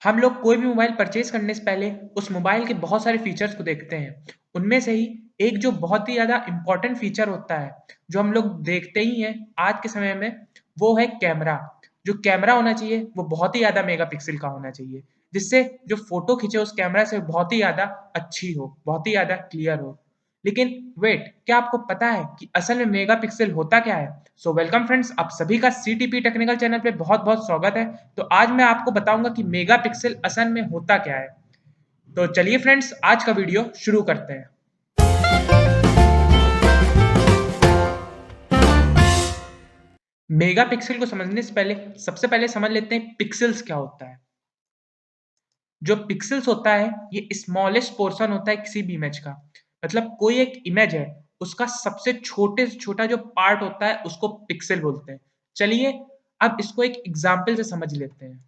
हम लोग कोई भी मोबाइल परचेज़ करने से पहले उस मोबाइल के बहुत सारे फीचर्स को देखते हैं। उनमें से ही एक जो बहुत ही ज़्यादा इम्पोर्टेंट फीचर होता है, जो हम लोग देखते ही हैं आज के समय में, वो है कैमरा। जो कैमरा होना चाहिए, वो बहुत ही ज़्यादा मेगापिक्सल का होना चाहिए, जिससे जो फ़ोटो खींचे उस कैमरा से बहुत ही ज़्यादा अच्छी हो, बहुत ही ज़्यादा क्लियर हो। लेकिन वेट, क्या आपको पता है कि असल में मेगापिक्सल होता क्या है? सो वेलकम फ्रेंड्स, आप सभी का सीटीपी टेक्निकल चैनल पे बहुत-बहुत स्वागत है। तो आज मैं आपको बताऊंगा कि मेगापिक्सल असल में होता क्या है। तो चलिए फ्रेंड्स, आज का वीडियो शुरू करते हैं। मेगापिक्सल को समझने से पहले सबसे पहले समझ लेते हैं पिक्सल्स क्या होता है। जो पिक्सल्स होता है, ये स्मॉलेस्ट पोर्शन होता है किसी भी इमेज का। मतलब कोई एक इमेज है, उसका सबसे छोटे से छोटा जो पार्ट होता है उसको पिक्सल बोलते हैं। चलिए अब इसको एक एग्जाम्पल से समझ लेते हैं।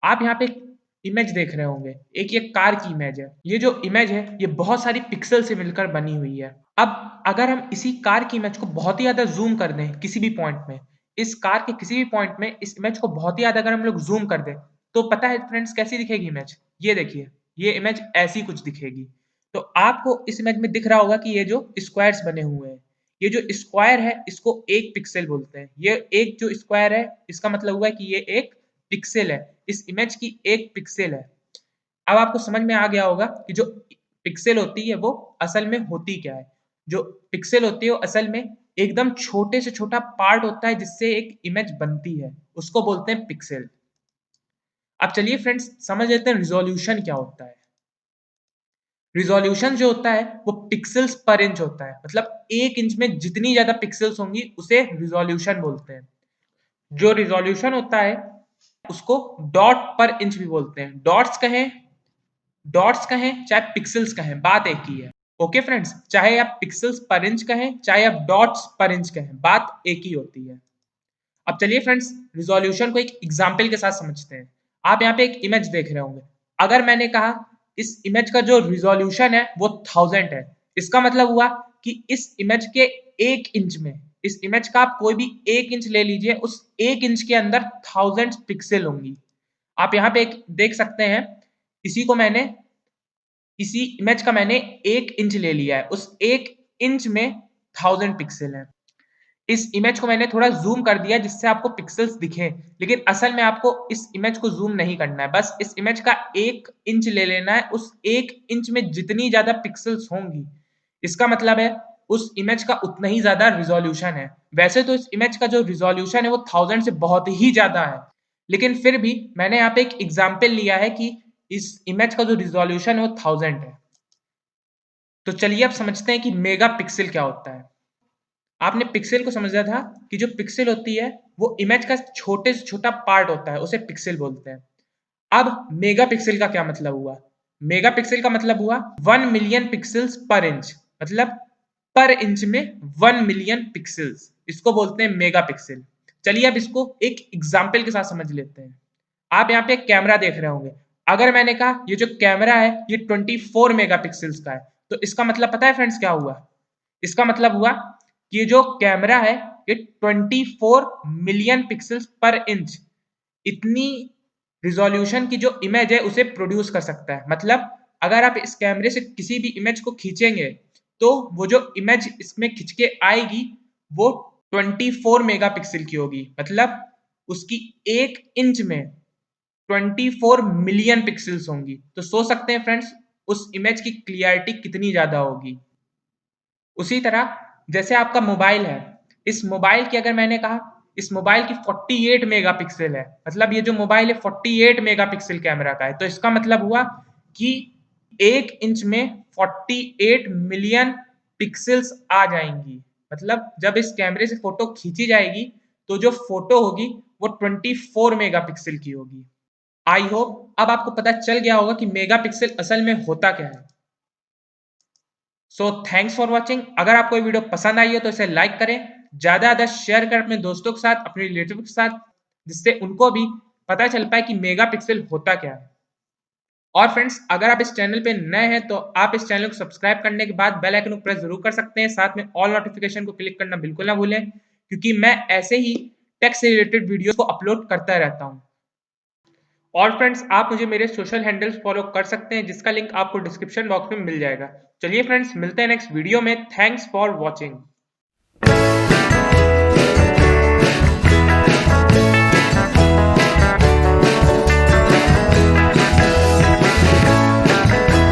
आप यहाँ पे एक इमेज देख रहे होंगे, एक ये कार की इमेज है। ये जो इमेज है, ये बहुत सारी पिक्सल से मिलकर बनी हुई है। अब अगर हम इसी कार की इमेज को बहुत ही ज़्यादा ज़ूम कर दें किसी भी पॉइंट में, इस कार के किसी भी पॉइंट में इस इमेज को बहुत ही ज़्यादा अगर हम लोग ज़ूम कर दें, तो पता है फ्रेंड्स कैसी दिखेगी इमेज? ये देखिए, ये इमेज ऐसी कुछ दिखेगी। तो आपको इस इमेज में दिख रहा होगा कि ये जो स्क्वायर्स बने हुए हैं, ये जो स्क्वायर है इसको 1 पिक्सेल बोलते हैं। ये एक जो स्क्वायर है, इसका मतलब हुआ कि ये 1 पिक्सेल है। इस इमेज की 1 पिक्सेल है। अब आपको समझ में आ गया होगा कि जो पिक्सेल होती है वो असल में होती क्या है। जो पिक्सेल होती है वो असल में एकदम छोटे से छोटा पार्ट होता है जिससे एक इमेज बनती है, उसको बोलते हैं पिक्सेल। अब चलिए फ्रेंड्स समझ लेते हैं रिज़ॉल्यूशन क्या होता है। रिज़ॉल्यूशन जो होता है वो पिक्सेल्स पर इंच होता है। मतलब 1 इंच में जितनी ज़्यादा पिक्सेल्स होंगी उसे रिज़ॉल्यूशन बोलते हैं। जो रिज़ॉल्यूशन होता है उसको डॉट पर इंच भी बोलते हैं। डॉट्स कहें चाहे पिक्सेल्स कहें, बात एक ही है। ओके फ्रेंड्स, चाहे आप पिक्सेल्स पर इंच कहें चाहे आप डॉट्स पर इंच कहें, बात एक ही होती है। अब चलिए फ्रेंड्स रिजोल्यूशन को एक एग्जाम्पल के साथ समझते हैं। आप यहाँ पे एक इमेज देख रहे होंगे। अगर मैंने कहा इस इमेज का जो रिजोल्यूशन है वो 1000 है, इसका मतलब हुआ कि इस इमेज के 1 इंच में, इस इमेज का आप कोई भी 1 इंच ले लीजिए, उस 1 इंच के अंदर 1000 पिक्सल होंगी। आप यहाँ पे एक देख सकते हैं, इसी को मैंने इसी इमेज का मैंने 1 इंच ले लिया है, उस 1 इंच में 1000 पिक्सल है। इस इमेज को मैंने थोड़ा ज़ूम कर दिया जिससे आपको पिक्सेल्स दिखें, लेकिन असल में आपको इस इमेज को ज़ूम नहीं करना है, बस इस इमेज का 1 इंच ले लेना है, उस 1 इंच में जितनी ज़्यादा पिक्सेल्स होंगी, इसका मतलब है उस इमेज का उतना ही ज़्यादा रिज़ॉल्यूशन है। वैसे तो इस इमेज का जो रिज़ॉल्यूशन है वो 1000 से बहुत ही ज़्यादा है, लेकिन फिर भी मैंने यहाँ पे एक एग्ज़ाम्पल लिया है कि इस इमेज का जो रिज़ॉल्यूशन है वो 1000 है। तो चलिए अब समझते हैं कि मेगापिक्सल क्या होता है। आपने पिक्सेल को समझा था कि जो पिक्सेल होती है वो इमेज का छोटे से छोटा पार्ट होता है, उसे पिक्सेल बोलते हैं। अब मेगापिक्सल का क्या मतलब हुआ? मेगापिक्सल का मतलब हुआ 1 मिलियन पिक्सेल्स पर इंच। मतलब पर इंच में 1 मिलियन पिक्सेल्स, इसको बोलते हैं मेगापिक्सल। चलिए अब इसको एक एग्जाम्पल के साथ समझ लेते हैं। आप यहाँ पे एक कैमरा देख रहे होंगे। अगर मैंने कहा ये जो कैमरा है ये 24 मेगापिक्सेल्स का है, तो इसका मतलब पता है फ्रेंड्स क्या हुआ? इसका मतलब हुआ कि ये जो कैमरा है ये 24 मिलियन पिक्सेल्स पर इंच, इतनी रिजोल्यूशन की जो इमेज है उसे प्रोड्यूस कर सकता है। मतलब अगर आप इस कैमरे से किसी भी इमेज को खींचेंगे, तो वो जो इमेज इसमें खिंच के आएगी वो 24 मेगापिक्सल की होगी। मतलब उसकी 1 इंच में 24 मिलियन पिक्सेल्स होंगी। तो सोच सकते हैं फ्रेंड्स उस इमेज की क्लियरिटी कितनी ज़्यादा होगी। उसी तरह जैसे आपका मोबाइल है, इस मोबाइल की अगर मैंने कहा इस मोबाइल की 48 मेगापिक्सल है, मतलब ये जो मोबाइल है 48 मेगापिक्सल कैमरा का है, तो इसका मतलब हुआ कि 1 इंच में 48 मिलियन पिक्सेल्स आ जाएंगी। मतलब जब इस कैमरे से फोटो खींची जाएगी तो जो फोटो होगी वो 24 मेगापिक्सल की होगी। आई होप अब आपको पता चल गया होगा कि मेगापिक्सल असल में होता क्या है। So thanks for watching. अगर आपको ये वीडियो पसंद आई हो तो इसे लाइक करें, ज़्यादा ज़्यादा शेयर करें अपने दोस्तों के साथ, अपने रिलेटिव के साथ, जिससे उनको भी पता चल पाए कि मेगापिक्सल होता क्या है। और फ्रेंड्स अगर आप इस चैनल पे नए हैं तो आप इस चैनल को सब्सक्राइब करने के बाद बेल आइकन को प्रेस जरूर कर सकते हैं, साथ में ऑल नोटिफिकेशन को क्लिक करना बिल्कुल ना भूलें, क्योंकि मैं ऐसे ही टेक से रिलेटेड वीडियो को अपलोड करता रहता हूँ। और फ्रेंड्स आप मुझे मेरे सोशल हैंडल्स फॉलो कर सकते हैं जिसका लिंक आपको डिस्क्रिप्शन बॉक्स में मिल जाएगा। चलिए फ्रेंड्स मिलते हैं नेक्स्ट वीडियो में। Thanks for watching.